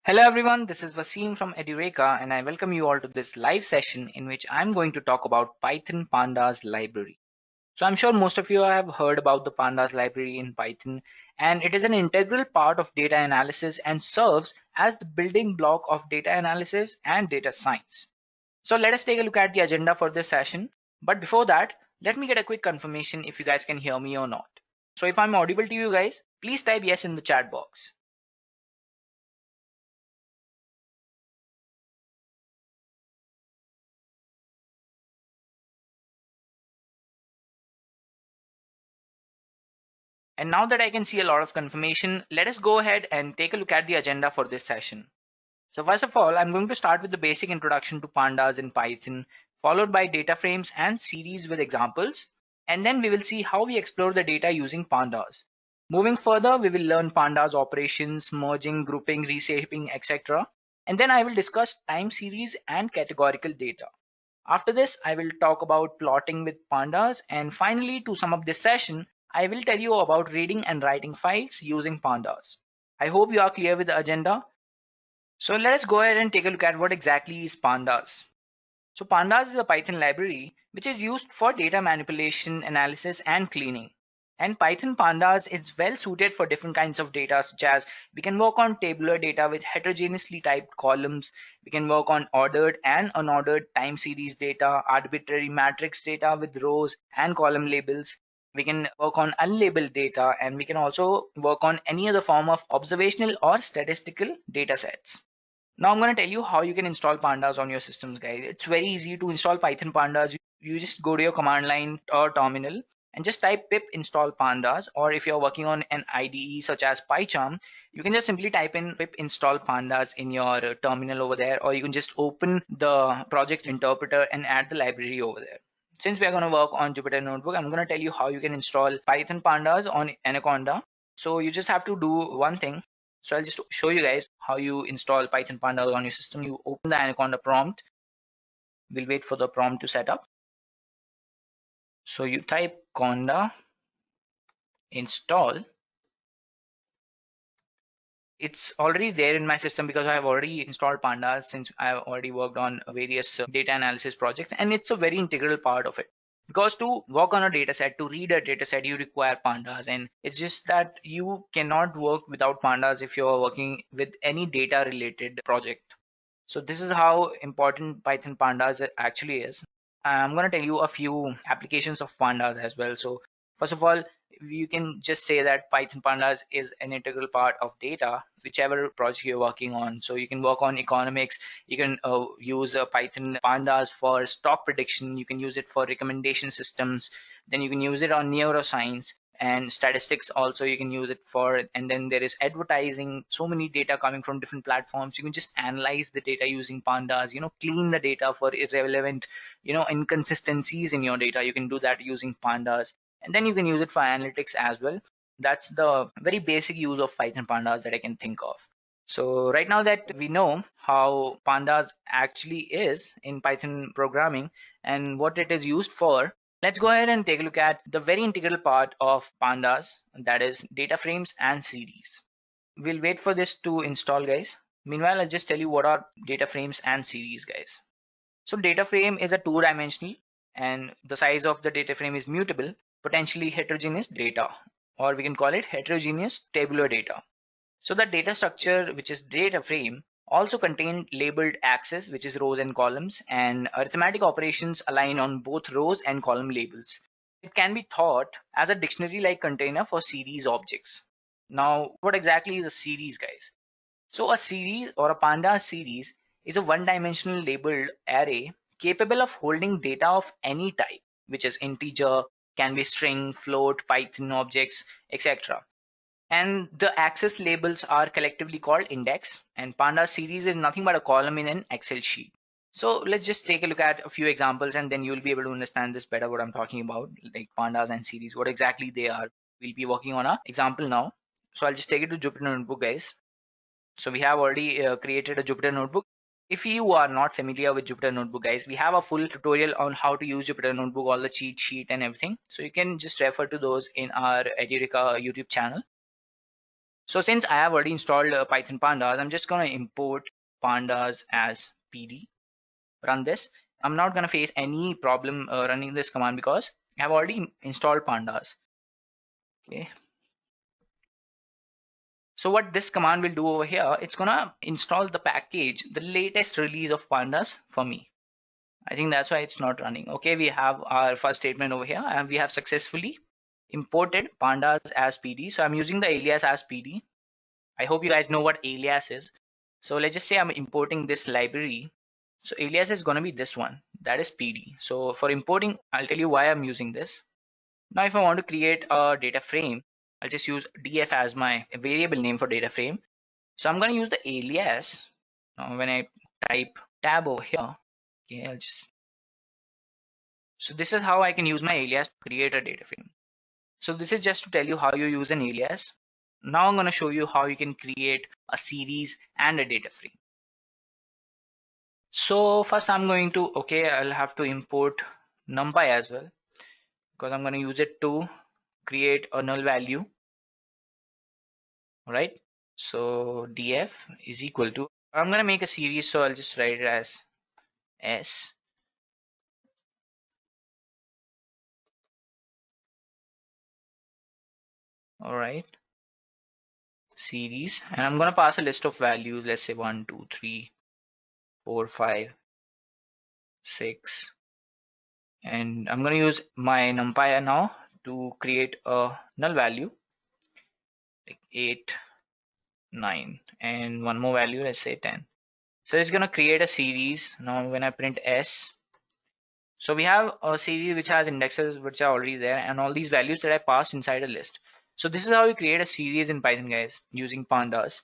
Hello everyone, this is Wasim from Edureka and I welcome you all to this live session in which I'm going to talk about Python Pandas Library. So I'm sure most of you have heard about the Pandas library in Python, and it is an integral part of data analysis and serves as the building block of data analysis and data science. So let us take a look at the agenda for this session. But before that, let me get a quick confirmation if you guys can hear me or not. So if I'm audible to you guys, please type yes in the chat box. And now that I can see a lot of confirmation, let us go ahead and take a look at the agenda for this session. So first of all, I'm going to start with the basic introduction to pandas in Python, followed by data frames and series with examples. And then we will see how we explore the data using pandas. Moving further, we will learn pandas operations, merging, grouping, reshaping, etc. And then I will discuss time series and categorical data. After this, I will talk about plotting with pandas, and finally, to sum up this session, I will tell you about reading and writing files using pandas. I hope you are clear with the agenda. So let us go ahead and take a look at what exactly is pandas. So pandas is a Python library which is used for data manipulation, analysis, and cleaning. And Python pandas is well suited for different kinds of data, such as we can work on tabular data with heterogeneously typed columns. We can work on ordered and unordered time series data, arbitrary matrix data with rows and column labels. We can work on unlabeled data, and we can also work on any other form of observational or statistical data sets. Now I'm going to tell you how you can install pandas on your systems, guys. It's very easy to install Python pandas. You just go to your command line or terminal and just type pip install pandas, or if you're working on an IDE such as PyCharm, you can just simply type in pip install pandas in your terminal over there, or you can just open the project interpreter and add the library over there. Since we are going to work on Jupyter Notebook, I'm going to tell you how you can install Python pandas on Anaconda. So you just have to do one thing. So I'll just show you guys how you install Python Pandas on your system. You open the Anaconda prompt. We'll wait for the prompt to set up. So you type conda install. It's already there in my system because I've already installed pandas since I've already worked on various data analysis projects, and it's a very integral part of it. Because to work on a data set, to read a data set, you require pandas, and it's just that you cannot work without pandas if you're working with any data related project. So this is how important Python pandas actually is. I'm going to tell you a few applications of pandas as well. So first of all, you can just say that Python pandas is an integral part of data, whichever project you're working on. So you can work on economics. You can use Python pandas for stock prediction. You can use it for recommendation systems. Then you can use it on neuroscience and statistics also you can use it for. And then there is advertising, so many data coming from different platforms. You can just analyze the data using pandas, clean the data for irrelevant inconsistencies in your data. You can do that using pandas, and then you can use it for analytics as well. That's the very basic use of Python pandas that I can think of. So right now that we know how pandas actually is in Python programming and what it is used for, let's go ahead and take a look at the very integral part of pandas, that is data frames and series. We'll wait for this to install, guys. Meanwhile, I'll just tell you what are data frames and series, guys. So data frame is a two-dimensional, and the size of the data frame is mutable, potentially heterogeneous data, or we can call it heterogeneous tabular data. So the data structure, which is data frame, also contain labeled axes, which is rows and columns, and arithmetic operations align on both rows and column labels. It can be thought as a dictionary-like container for series objects. Now, what exactly is a series, guys? So a series or a pandas series is a one-dimensional labeled array capable of holding data of any type, which is integer, can be string, float, Python objects, etc. And the access labels are collectively called index, and pandas series is nothing but a column in an Excel sheet. So let's just take a look at a few examples, and then you'll be able to understand this better, what I'm talking about, like pandas and series, what exactly they are. We'll be working on an example now. So I'll just take it to Jupyter Notebook, guys. So we have already created a Jupyter Notebook. If you are not familiar with Jupyter Notebook, guys, we have a full tutorial on how to use Jupyter Notebook, all the cheat sheet and everything. So you can just refer to those in our Edureka YouTube channel. So since I have already installed Python Pandas, I'm just going to import Pandas as PD, run this. I'm not going to face any problem running this command because I have already installed Pandas. Okay. So what this command will do over here, it's going to install the package, the latest release of Pandas for me. I think that's why it's not running. Okay, we have our first statement over here and we have successfully imported Pandas as PD. So I'm using the alias as PD. I hope you guys know what alias is. So let's just say I'm importing this library. So alias is going to be this one, that is PD. So for importing, I'll tell you why I'm using this. Now if I want to create a data frame, I'll just use df as my variable name for data frame. So I'm going to use the alias. Now when I type tab over here, okay, so this is how I can use my alias to create a data frame. So this is just to tell you how you use an alias. Now I'm going to show you how you can create a series and a data frame. So first I'm going to, I'll have to import NumPy as well because I'm going to use it to create a null value. All right. So df is equal to, I'm going to make a series. So I'll just write it as S. All right. Series. And I'm going to pass a list of values. Let's say 1, 2, 3, 4, 5, 6. And I'm going to use my NumPy now to create a null value like 8, 9, and one more value, let's say 10. So it's going to create a series. Now when I print S, so we have a series which has indexes which are already there and all these values that I passed inside a list. So this is how you create a series in Python, guys, using Pandas.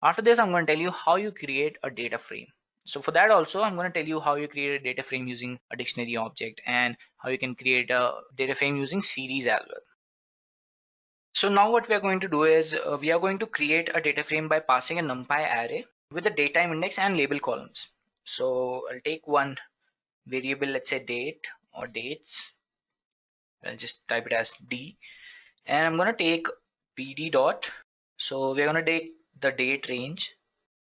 After this, I'm going to tell you how you create a data frame. So for that also, I'm going to tell you how you create a data frame using a dictionary object and how you can create a data frame using series as well. So now what we are going to do is we are going to create a data frame by passing a NumPy array with the datetime index and label columns. So I'll take one variable, let's say date or dates. I'll just type it as D, and I'm going to take PD dot. So we're going to take the date range.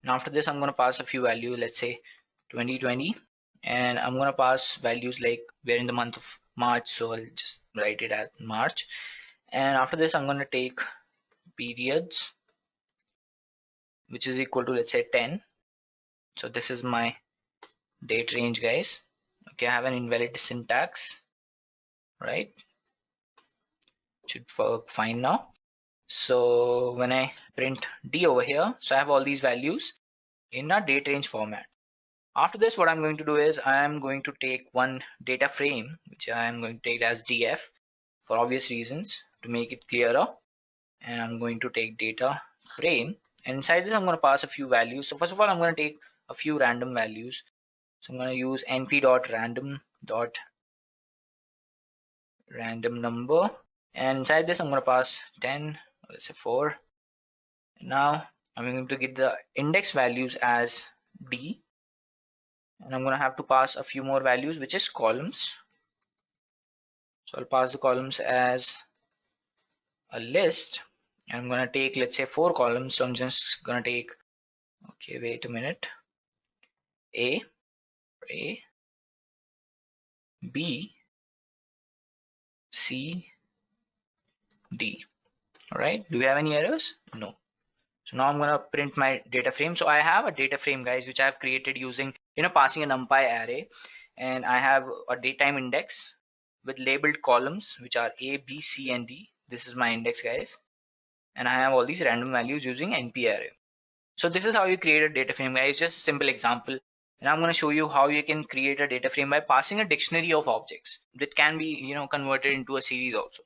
And after this, I'm going to pass a few values, let's say 2020, and I'm going to pass values like we're in the month of March, so I'll just write it as March. And after this, I'm going to take periods, which is equal to, let's say 10. So this is my date range, guys. Okay, I have an invalid syntax, right? Should work fine now. So when I print D over here, so I have all these values in a date range format. After this, what I'm going to do is I'm going to take one data frame, which I'm going to take as df for obvious reasons to make it clearer. And I'm going to take data frame, and inside this I'm going to pass a few values. So first of all, I'm going to take a few random values. So I'm going to use np.random number, and inside this I'm going to pass 10, let's say 4. Now I'm going to get the index values as D, and I'm going to have to pass a few more values, which is columns. So I'll pass the columns as a list, and I'm going to take, let's say 4 columns. So I'm just going to take, okay, wait a minute, A, B, C, D. All right, do we have any errors? No. So now I'm going to print my data frame. So I have a data frame, guys, which I've created using, passing a NumPy array, and I have a datetime index with labeled columns, which are A, B, C, and D. This is my index, guys, and I have all these random values using NP array. So this is how you create a data frame, guys. Just a simple example, and I'm going to show you how you can create a data frame by passing a dictionary of objects that can be, converted into a series also.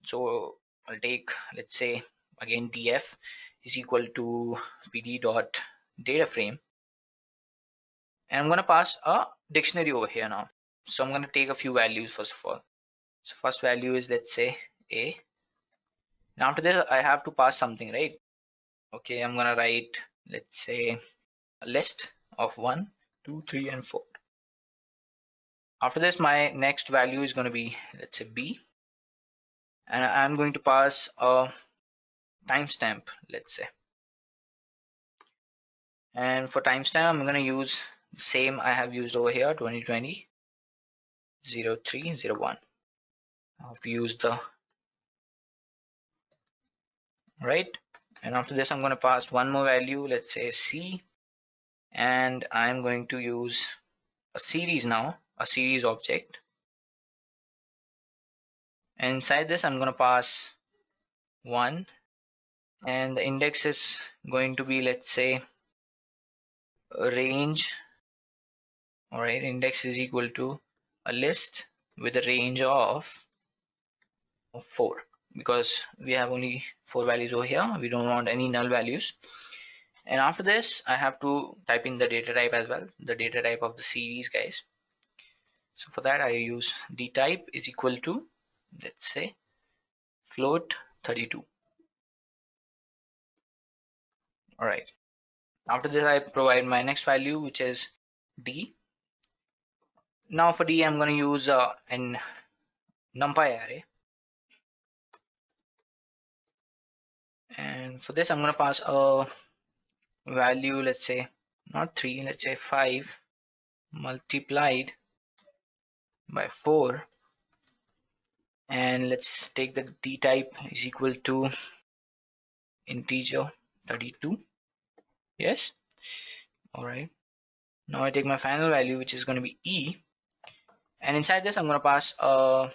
So I'll take, let's say again, df is equal to pd dot data frame, and I'm going to pass a dictionary over here now. So I'm going to take a few values first of all. So first value is, let's say A. Now after this, I have to pass something, right? Okay, I'm going to write, let's say, a list of 1, 2, 3, and 4. After this, my next value is going to be, let's say B, and I'm going to pass a timestamp, let's say. And for timestamp, I'm going to use the same I have used over here, 2020 0301. I've used the right. And after this, I'm going to pass one more value, let's say C, and I'm going to use a series now, a series object. And inside this, I'm going to pass 1, and the index is going to be, let's say, a range. All right, index is equal to a list with a range of 4, because we have only 4 values over here. We don't want any null values. And after this, I have to type in the data type as well, the data type of the series, guys. So for that, I use dtype is equal to, let's say, float 32. All right. After this, I provide my next value, which is d. Now for d, I'm going to use an numpy array. And for this, I'm going to pass a value, let's say, not 3, let's say 5 multiplied by 4. And let's take the d type is equal to integer 32. Yes. All right. Now I take my final value, which is going to be e. And inside this, I'm going to pass a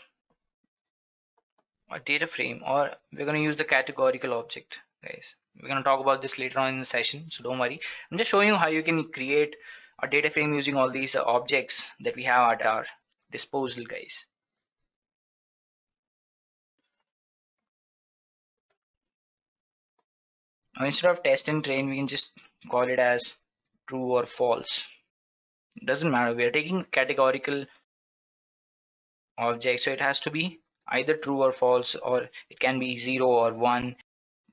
data frame, or we're going to use the categorical object, guys. We're going to talk about this later on in the session, so don't worry. I'm just showing you how you can create a data frame using all these objects that we have at our disposal, guys. Now, instead of test and train, we can just call it as true or false. It doesn't matter. We are taking categorical object, so it has to be either true or false, or it can be 0 or 1,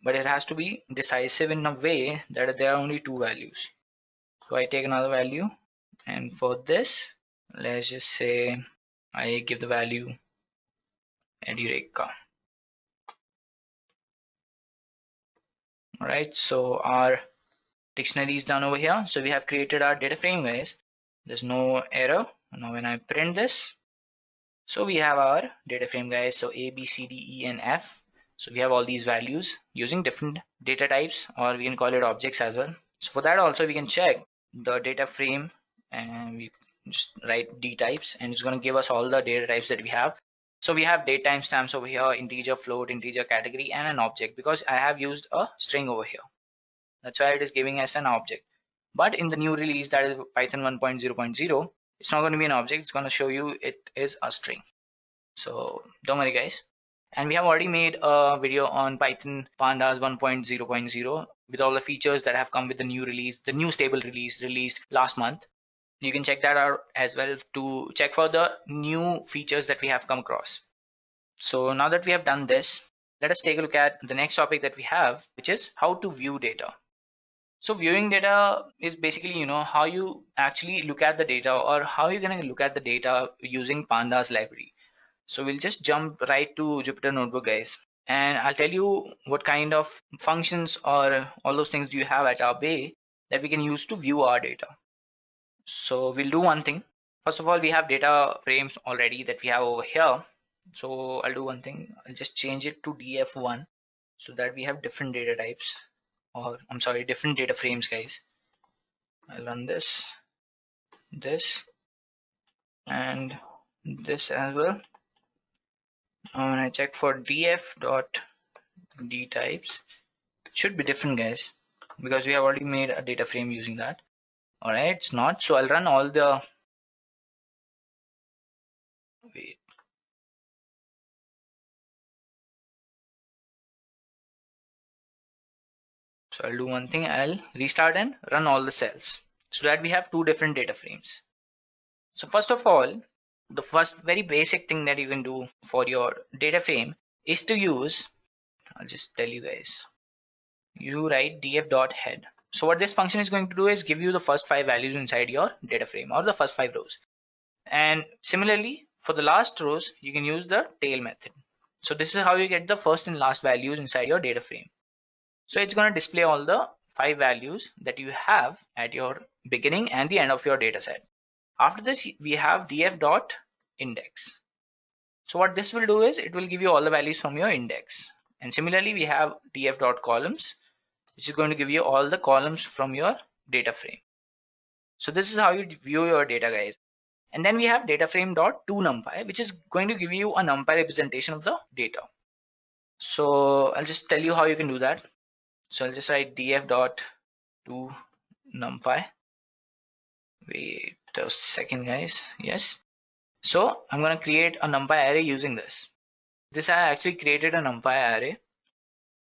but it has to be decisive in a way that there are only 2 values. So I take another value, and for this, let's just say I give the value Edureka. All right, so our dictionary is done over here. So we have created our data frame, guys. There's no error. Now when I print this, so we have our data frame, guys. So A, B, C, D, E, and F. So we have all these values using different data types, or we can call it objects as well. So for that also, we can check the data frame, and we just write d types, and it's going to give us all the data types that we have. So we have date timestamps over here, integer, float, integer, category, and an object, because I have used a string over here. That's why it is giving us an object. But in the new release, that is Python 1.0.0, it's not going to be an object. It's going to show you it is a string. So don't worry, guys. And we have already made a video on Python Pandas 1.0.0 with all the features that have come with the new release, the new stable release released last month. You can check that out as well to check for the new features that we have come across. So now that we have done this, let us take a look at the next topic that we have, which is how to view data. So viewing data is basically, how you actually look at the data, or how you're going to look at the data using Pandas library. So we'll just jump right to Jupyter Notebook, guys, and I'll tell you what kind of functions or all those things you have at our bay that we can use to view our data. So we'll do one thing. First of all, we have data frames already that we have over here. So I'll do one thing. I'll just change it to df1 so that we have different data types, or I'm sorry, different data frames, guys. I'll run this, and this as well. Now when I check for df.d types, it should be different, guys, because we have already made a data frame using that. All right, it's not. So I'll run all the, wait. So I'll do one thing. I'll restart and run all the cells so that we have 2 different data frames. So first of all, the first very basic thing that you can do for your data frame is to use, I'll just tell you guys, you write df.head. So what this function is going to do is give you the first 5 values inside your data frame, or the first 5 rows. And similarly, for the last rows, you can use the tail method. So this is how you get the first and last values inside your data frame. So it's going to display all the 5 values that you have at your beginning and the end of your data set. After this, we have df.index. So what this will do is it will give you all the values from your index. And similarly, we have df.columns, which is going to give you all the columns from your data frame. So this is how you view your data, guys. And then we have DataFrame.toNumpy, which is going to give you a NumPy representation of the data. So I'll just tell you how you can do that. So I'll just write df.toNumpy. Wait a second, guys. Yes. So I'm going to create a NumPy array using this. I actually created a NumPy array.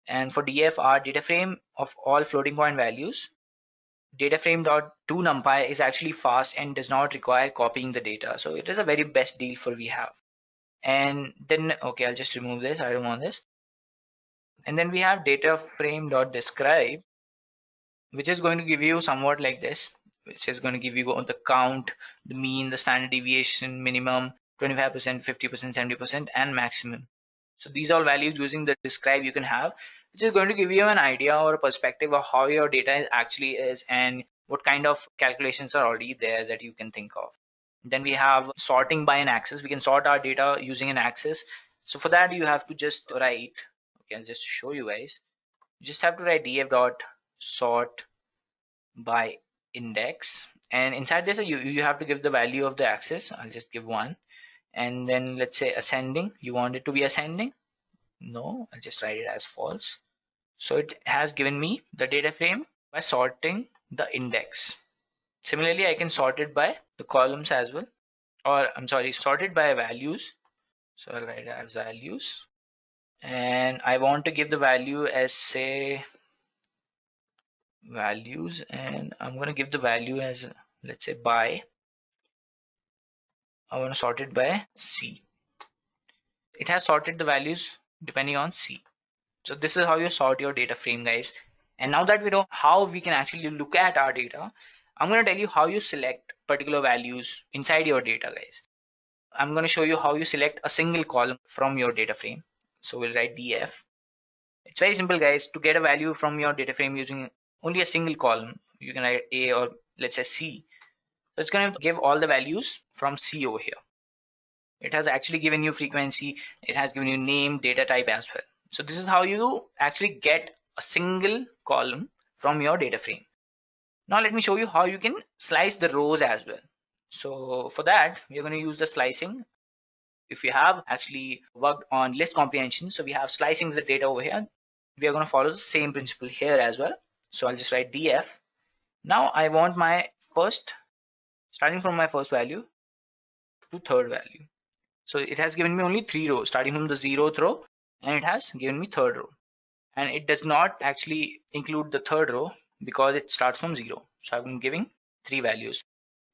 And for df, our data frame of all floating point values, DataFrame.toNumpy is actually fast and does not require copying the data. So it is a very best deal for we have. And then, okay, I'll just remove this. I don't want this. And then we have DataFrame.describe, which is going to give you somewhat like this, which is going to give you the count, the mean, the standard deviation, minimum, 25%, 50%, 70%, and maximum. So these are all values using the describe you can have, which is going to give you an idea or a perspective of how your data actually is and what kind of calculations are already there that you can think of. Then we have sorting by an axis. We can sort our data using an axis. So for that, you have to just write, okay, I'll just show you guys. You just have to write df.sort by index. And inside this, you have to give the value of the axis. I'll just give 1. And then let's say ascending, you want it to be ascending. No, I'll just write it as false. So it has given me the data frame by sorting the index. Similarly, I can sort it by the columns as well, or I'm sorry, sort it by values. So I'll write it as values, and I want to give the value as, say, values, and I'm going to give the value as, let's say, by. I want to sort it by C. It has sorted the values depending on C. So this is how you sort your data frame, guys. And now that we know how we can actually look at our data, I'm going to tell you how you select particular values inside your data, guys. I'm going to show you how you select a single column from your data frame. So we'll write df. It's very simple, guys, to get a value from your data frame using only a single column. You can write A or let's say C. So it's going to give all the values from C over here. It has actually given you frequency. It has given you name, data type as well. So this is how you actually get a single column from your data frame. Now let me show you how you can slice the rows as well. So for that, we're going to use the slicing. If you have actually worked on list comprehension, so we have slicing the data over here. We are going to follow the same principle here as well. So I'll just write df. Now I want my first, starting from my first value to third value. So it has given me only 3 rows, starting from the 0th row, and it has given me third row. And it does not actually include the third row because it starts from 0. So I'm giving 3 values.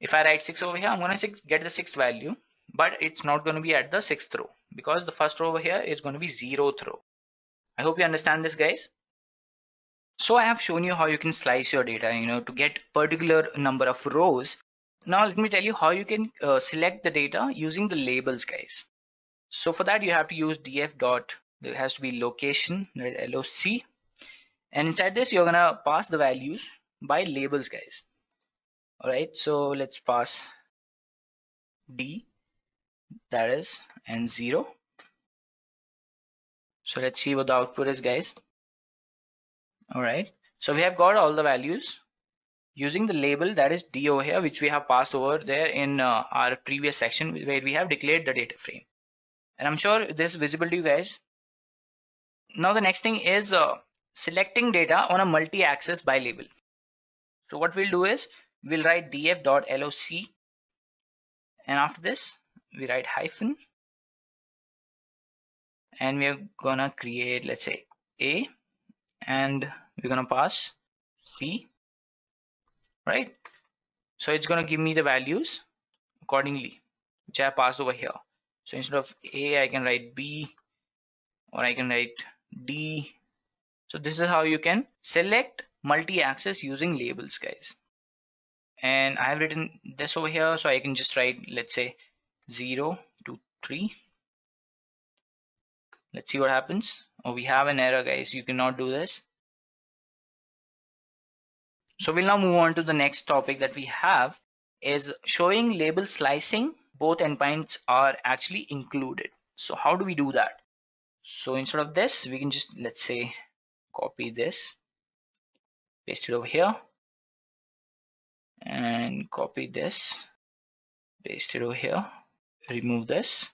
If I write 6 over here, I'm going to get the 6th value, but it's not going to be at the 6th row because the first row over here is going to be 0th row. I hope you understand this, guys. So I have shown you how you can slice your data, to get particular number of rows. Now let me tell you how you can select the data using the labels, guys. So for that, you have to use df dot, there has to be location, LOC, and inside this you're gonna pass the values by labels, guys. All right, so let's pass D, that is, and 0. So let's see what the output is, guys. All right, so we have got all the values using the label, that is D over here, which we have passed over there in our previous section where we have declared the data frame. And I'm sure this is visible to you guys. Now the next thing is selecting data on a multi-axis by label. So what we'll do is we'll write df.loc, and after this we write hyphen, and we're gonna create, let's say, A, and we're gonna pass C, right? So it's gonna give me the values accordingly, which I passed over here. So instead of A, I can write B, or I can write D. So this is how you can select multi-axis using labels, guys. And I have written this over here, so I can just write, let's say, 0 to 3. Let's see what happens. Oh, we have an error, guys. You cannot do this. So we'll now move on to the next topic that we have is showing label slicing. Both endpoints are actually included. So how do we do that? So instead of this, we can just, let's say, copy this, paste it over here, and copy this, paste it over here, remove this.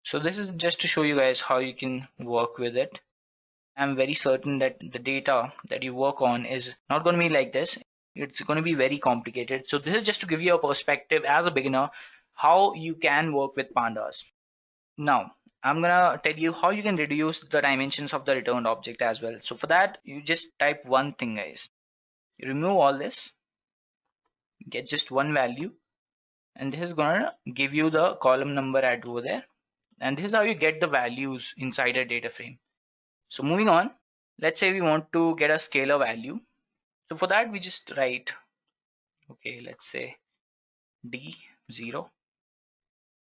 So this is just to show you guys how you can work with it. I'm very certain that the data that you work on is not going to be like this. It's going to be very complicated. So this is just to give you a perspective as a beginner how you can work with pandas. Now I'm gonna tell you how you can reduce the dimensions of the returned object as well. So for that, you just type one thing, guys. You remove all this, get just one value, and this is gonna give you the column number at over there. And this is how you get the values inside a data frame. So moving on, let's say we want to get a scalar value. So for that, we just write, okay, let's say D0.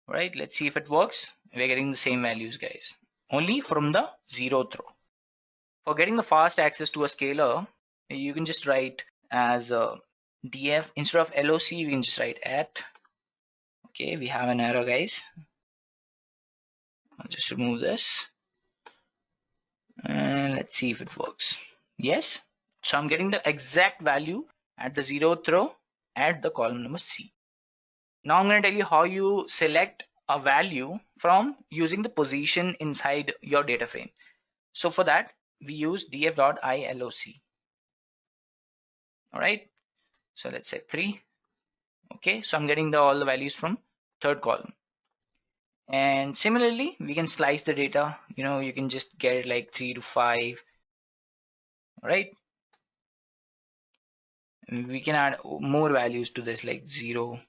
All right, let's see if it works. We're getting the same values, guys, only from the 0th row. For getting the fast access to a scalar, you can just write as df. Instead of loc, we can just write at. Okay, we have an error, guys. I'll just remove this. And let's see if it works. Yes, so I'm getting the exact value at the 0th row at the column number C. Now I'm going to tell you how you select a value from using the position inside your data frame. So for that, we use df.iloc. All right, so let's say 3. Okay, so I'm getting all the values from third column. And similarly, we can slice the data. You can just get it like 3 to 5. All right, we can add more values to this, like 0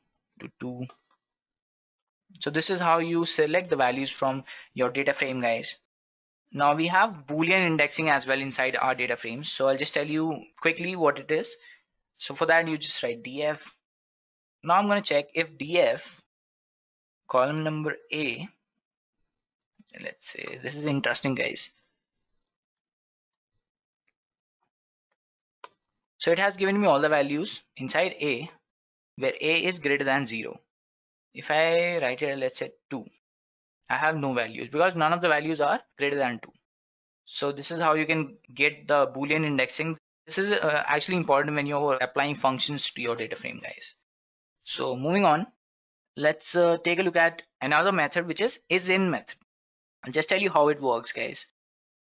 to 2. So this is how you select the values from your data frame, guys. Now we have Boolean indexing as well inside our data frames. So I'll just tell you quickly what it is. So for that, you just write df. Now I'm going to check if df column number A, let's say, this is interesting, guys. So it has given me all the values inside A where A is greater than 0. If I write here, let's say 2, I have no values because none of the values are greater than 2. So this is how you can get the Boolean indexing. This is actually important when you're applying functions to your data frame, guys. So moving on, let's take a look at another method, which is in method. I'll just tell you how it works, guys.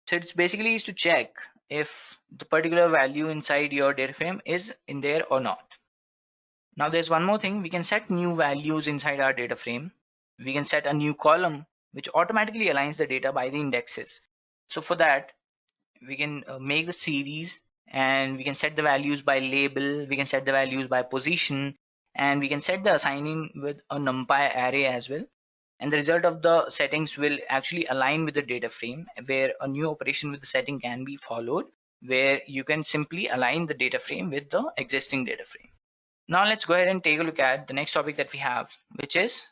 So it's basically is to check if the particular value inside your data frame is in there or not. Now there's one more thing. We can set new values inside our data frame. We can set a new column which automatically aligns the data by the indexes. So for that, we can make the series, and we can set the values by label, we can set the values by position, and we can set the assigning with a numpy array as well. And the result of the settings will actually align with the data frame, where a new operation with the setting can be followed, where you can simply align the data frame with the existing data frame. Now let's go ahead and take a look at the next topic that we have, which is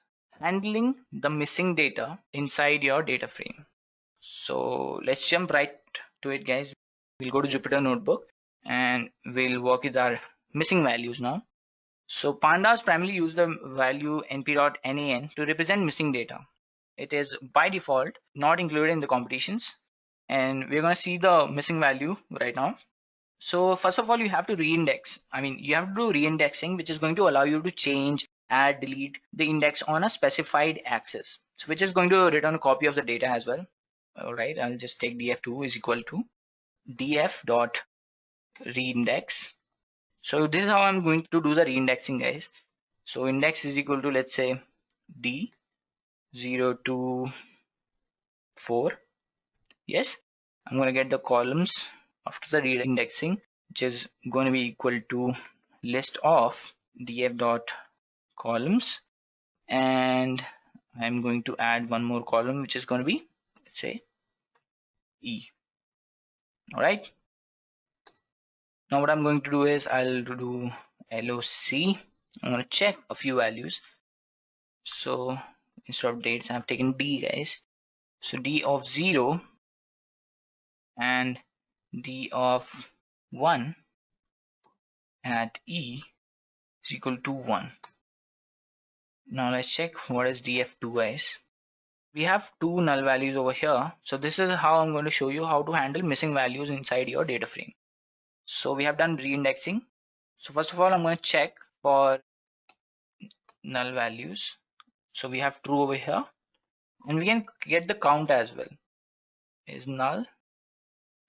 handling the missing data inside your data frame. So let's jump right to it, guys. We'll go to Jupyter Notebook and we'll work with our missing values now. So pandas primarily use the value np.nan to represent missing data. It is by default not included in the competitions, and we're going to see the missing value right now. So first of all, you have to reindex. You have to do reindexing, which is going to allow you to change, add, delete the index on a specified axis, so which is going to return a copy of the data as well. All right, I'll just take df2 is equal to df dot reindex. So this is how I'm going to do the reindexing, guys. So index is equal to, let's say, d0 to 4. Yes, I'm going to get the columns after the reindexing, which is going to be equal to list of df dot columns, and I'm going to add one more column, which is going to be, let's say, e. All right, now what I'm going to do is I'll do loc. I'm going to check a few values. So instead of dates, I've taken d, guys. So d of 0 and d of 1 at e is equal to 1. Now let's check what is df2, guys. We have two null values over here. So this is how I'm going to show you how to handle missing values inside your data frame. So we have done reindexing. So first of all, I'm going to check for null values. So we have true over here, and we can get the count as well. Is null,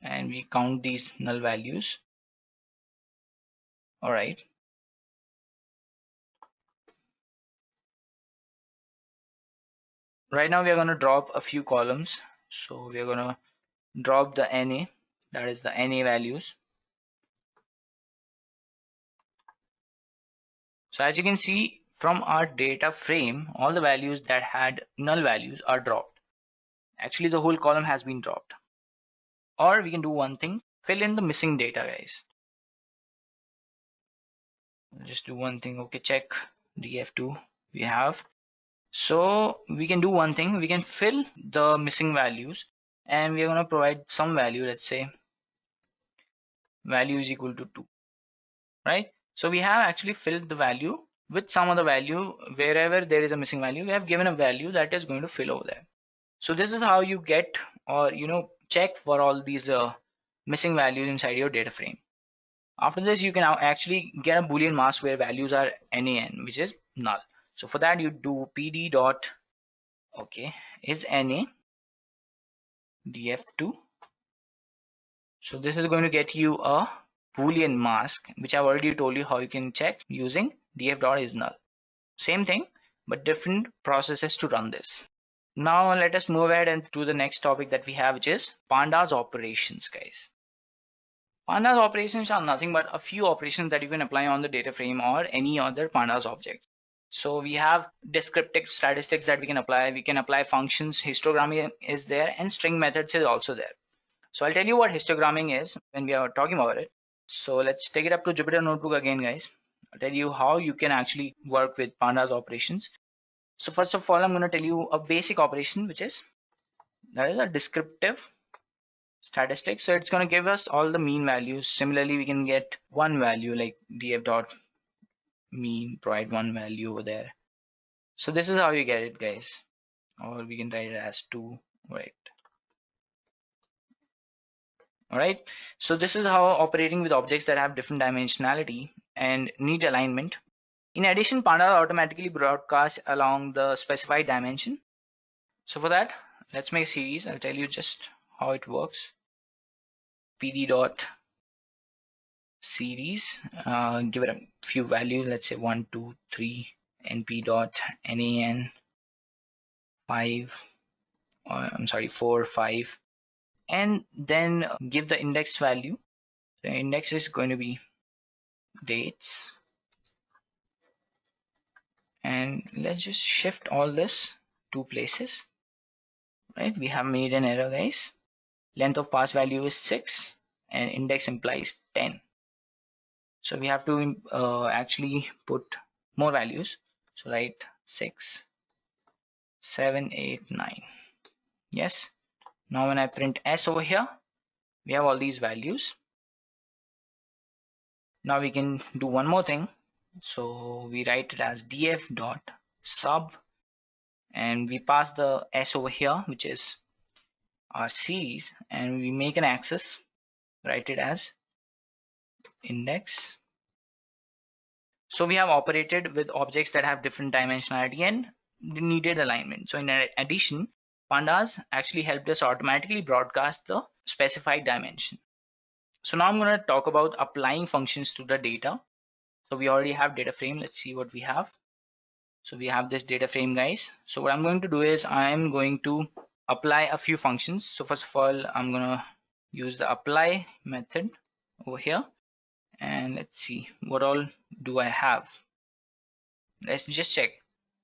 and we count these null values. All right. Right now we are going to drop a few columns. So we are going to drop the NA, that is the NA values. So as you can see from our data frame, all the values that had null values are dropped. Actually, the whole column has been dropped. Or we can do one thing, fill in the missing data, guys. Just do one thing. Okay, check df2 we have. So we can do one thing, we can fill the missing values, and we are going to provide some value. Let's say value is equal to 2, right? So we have actually filled the value with some other value. Wherever there is a missing value, we have given a value that is going to fill over there. So this is how you get, or check for all these missing values inside your data frame. After this, you can now actually get a Boolean mask where values are NaN, which is null. So for that, you do pd dot is NA df2. So this is going to get you a Boolean mask, which I've already told you how you can check using df dot is null. Same thing, but different processes to run this. Now let us move ahead and to the next topic that we have, which is Pandas operations, guys. Pandas operations are nothing but a few operations that you can apply on the data frame or any other Pandas object. So we have descriptive statistics that we can apply. We can apply functions, histogramming is there, and string methods is also there. So I'll tell you what histogramming is when we are talking about it. So let's take it up to Jupyter Notebook again, guys. I'll tell you how you can actually work with Pandas operations. So first of all, I'm going to tell you a basic operation, which is that is a descriptive statistics. So it's going to give us all the mean values. Similarly, we can get one value like df dot mean, provide one value over there. So this is how you get it, guys. Or we can write it as 2, right? All right. So this is how operating with objects that have different dimensionality and need alignment. In addition, Pandas automatically broadcasts along the specified dimension. So for that, let's make a series. I'll tell you just how it works. pd dot series, give it a few values. Let's say 1, 2, 3, np dot nan 5. I'm sorry, 4, 5, and then give the index value. The index is going to be dates, and let's just shift all this 2 places. Right, we have made an error, guys. Length of pass value is 6 and index implies 10. So we have to actually put more values. So write 6, 7, 8, 9. Yes. Now when I print s over here, we have all these values. Now we can do one more thing. So we write it as df dot sub, and we pass the s over here, which is our series, and we make an axis, write it as index. So we have operated with objects that have different dimensionality and needed alignment. So in addition, Pandas actually helped us automatically broadcast the specified dimension. So now I'm going to talk about applying functions to the data. So we already have data frame. Let's see what we have. So we have this data frame, guys. So what I'm going to do is I'm going to apply a few functions. So first of all, I'm going to use the apply method over here, and let's see what all do I have. Let's just check.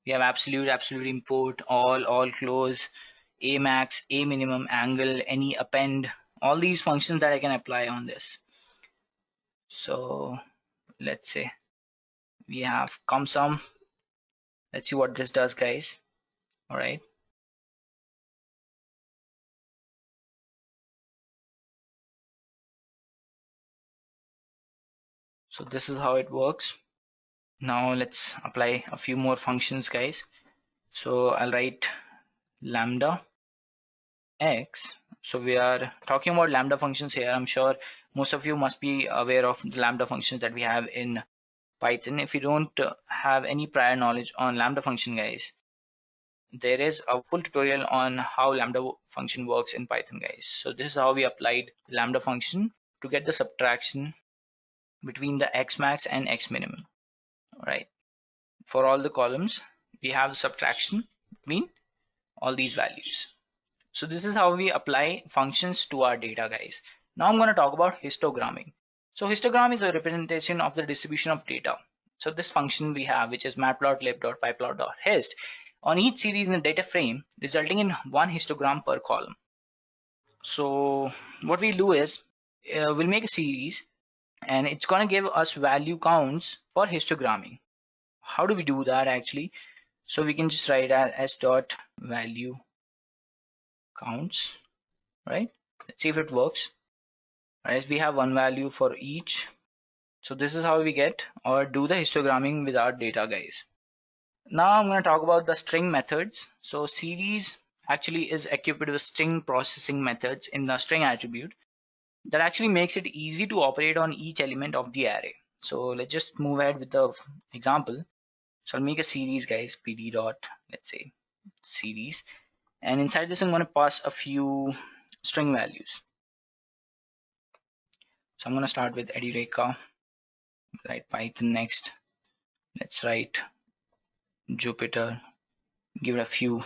We have absolute import, all close, a max, a minimum, angle, any append, all these functions that I can apply on this. So let's say we have CumSum. Let's see what this does, guys. All right. So this is how it works. Now let's apply a few more functions, guys. So I'll write lambda x. So we are talking about lambda functions here. I'm sure most of you must be aware of the lambda functions that we have in Python. If you don't have any prior knowledge on lambda function, guys, there is a full tutorial on how lambda function works in Python, guys. So this is how we applied lambda function to get the subtraction between the x max and x minimum. All right. For all the columns, we have subtraction between all these values. So this is how we apply functions to our data, guys. Now I'm going to talk about histogramming. So histogram is a representation of the distribution of data. So this function we have, which is matplotlib.pyplot.hist, on each series in the data frame, resulting in one histogram per column. So what we'll do is we'll make a series, and it's going to give us value counts for histogramming. How do we do that actually? So we can just write as dot value counts, right? Let's see if it works. Right, we have one value for each. So this is how we get or do the histogramming with our data, guys. Now I'm going to talk about the string methods. So series actually is equipped with string processing methods in the string attribute that actually makes it easy to operate on each element of the array. So let's just move ahead with the example. So I'll make a series, guys, pd dot, let's say series, and inside this I'm going to pass a few string values. So I'm going to start with Edureka, write Python next. Let's write Jupiter, give it a few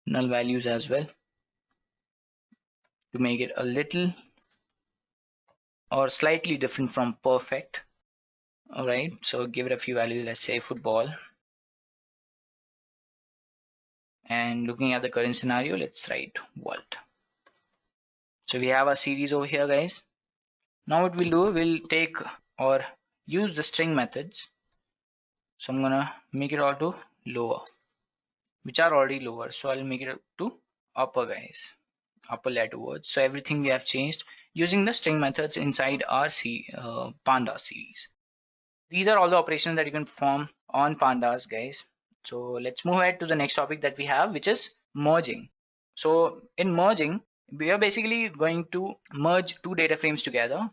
null values as well to make it a little or slightly different from perfect. All right, so give it a few values, let's say football. And looking at the current scenario, let's write world. So we have a series over here, guys. Now what we'll do, we'll take or use the string methods. So I'm gonna make it all to lower, which are already lower. So I'll make it to upper, guys, upper letter words. So everything we have changed using the string methods inside our Pandas series. These are all the operations that you can perform on Pandas, guys. So let's move ahead to the next topic that we have, which is merging. So in merging, we are basically going to merge two data frames together.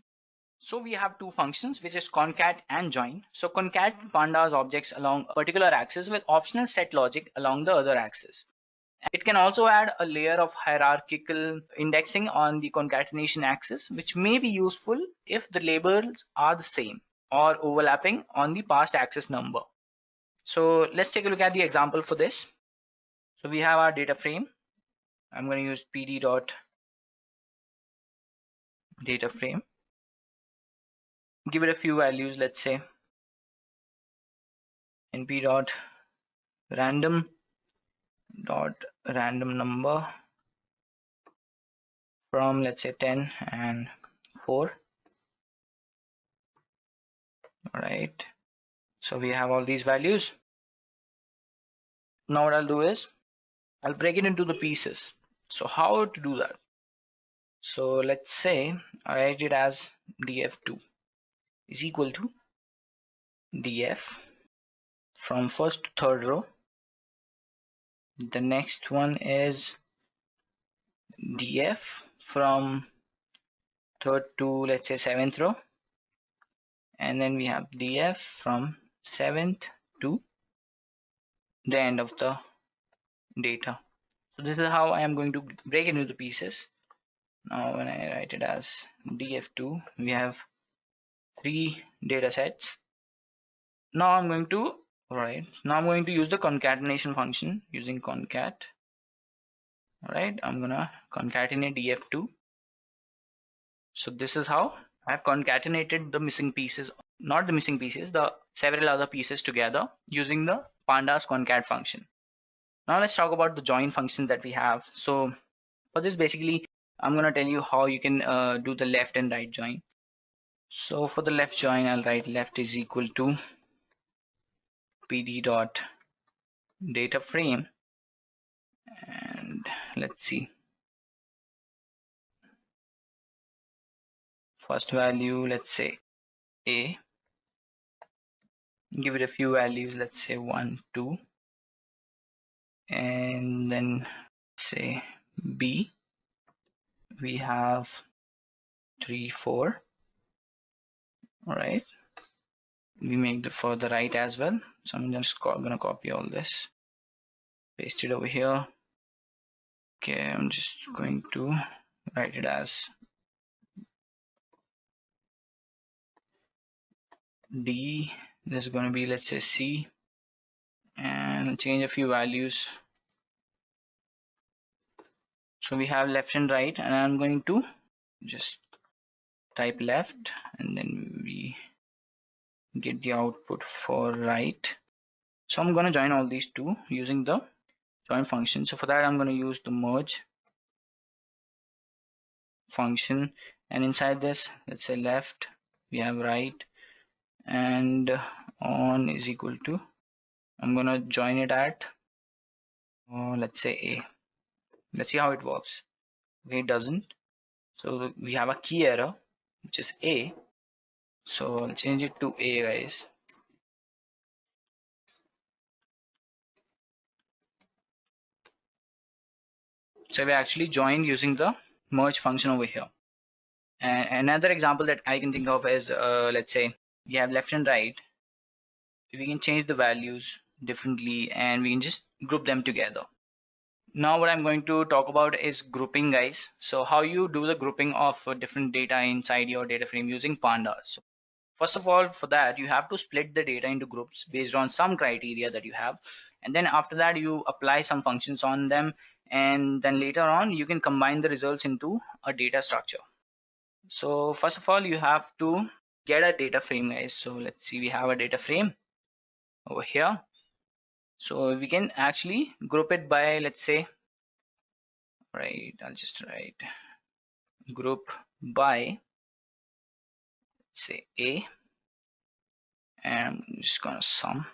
So we have two functions, which is concat and join. So concat pandas objects along a particular axis with optional set logic along the other axis. It can also add a layer of hierarchical indexing on the concatenation axis, which may be useful if the labels are the same or overlapping on the past axis number. So let's take a look at the example for this. So we have our data frame. I'm going to use pd dot data frame. Give it a few values, let's say np dot random number from, let's say, 10 and 4. All right, so we have all these values. Now what I'll do is I'll break it into the pieces. So how to do that? So let's say I write it as df2 is equal to df from first to third row. The next one is df from third to, let's say, seventh row, and then we have df from seventh to the end of the data. So this is how I am going to break it into the pieces. Now when I write it as df2, we have 3 data sets. Now I'm going to use the concatenation function using concat. All right, I'm gonna concatenate df2. So this is how I've concatenated the missing pieces, not the missing pieces, the several other pieces together using the pandas concat function. Now let's talk about the join function that we have. So for this, basically I'm gonna tell you how you can do the left and right join. So for the left join, I'll write left is equal to pd dot data frame, and let's see, first value, let's say A, give it a few values, let's say 1, 2, and then say B, we have 3, 4. All right, we make the for the right as well. So I'm just gonna copy all this, paste it over here. Okay, I'm just going to write it as D. This is going to be, let's say C, and change a few values. So we have left and right, and I'm going to just type left, and then we get the output for right. So I'm going to join all these two using the join function. So for that, I'm going to use the merge function, and inside this, let's say left, we have right, and on is equal to, I'm going to join it at let's say A. Let's see how it works. Okay, it doesn't. So we have a key error, which is A. So I'll change it to A, guys. So we actually joined using the merge function over here. And another example that I can think of is, let's say we have left and right. We can change the values differently, and we can just group them together. Now what I'm going to talk about is grouping, guys. So how you do the grouping of different data inside your data frame using Pandas. First of all, for that, you have to split the data into groups based on some criteria that you have. And then after that, you apply some functions on them. And then later on, you can combine the results into a data structure. So first of all, you have to get a data frame, guys. So let's see, we have a data frame over here. So we can actually group it by, let's say, right, I'll just write group by, say A, and I'm just gonna sum.